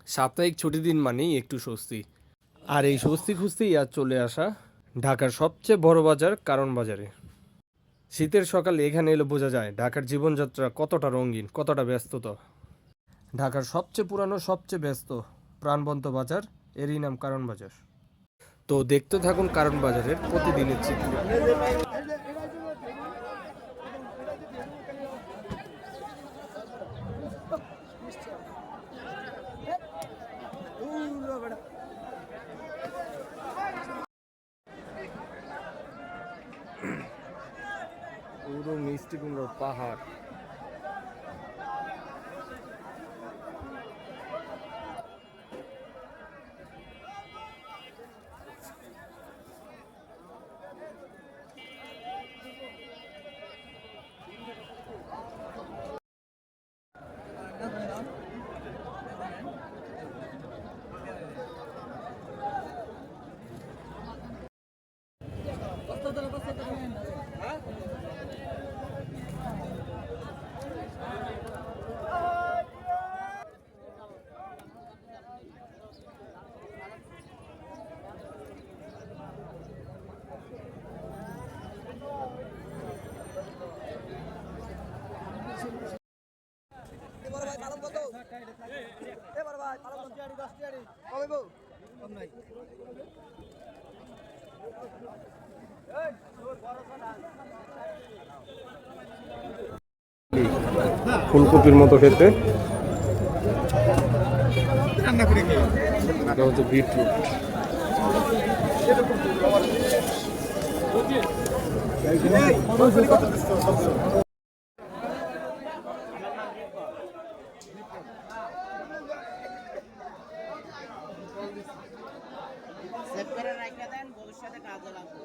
সাপ্তাহিক ছুটির দিন মানেই একটু স্বস্তি। আর এই স্বস্তি খুঁজতেই আজ চলে আসা ঢাকার সবচেয়ে বড় বাজার কারণ বাজারে। শীতের সকালে এখানে এলে বোঝা যায় ঢাকার জীবনযাত্রা কতটা রঙিন, কতটা ব্যস্ততা। ঢাকার সবচেয়ে পুরানো, সবচেয়ে ব্যস্ত প্রাণবন্ত বাজার, এরই নাম কারণ বাজার। তো দেখতে থাকুন কারণ বাজারের প্রতিদিনের চিত্র। পুরো মিষ্টি কুমড়োর পাহাড়। ফুলকপির মতো খেতে, এটা হচ্ছে বিটরুট। সেভ করে রাখা দেন, ভবিষ্যতে কাজে লাগবে।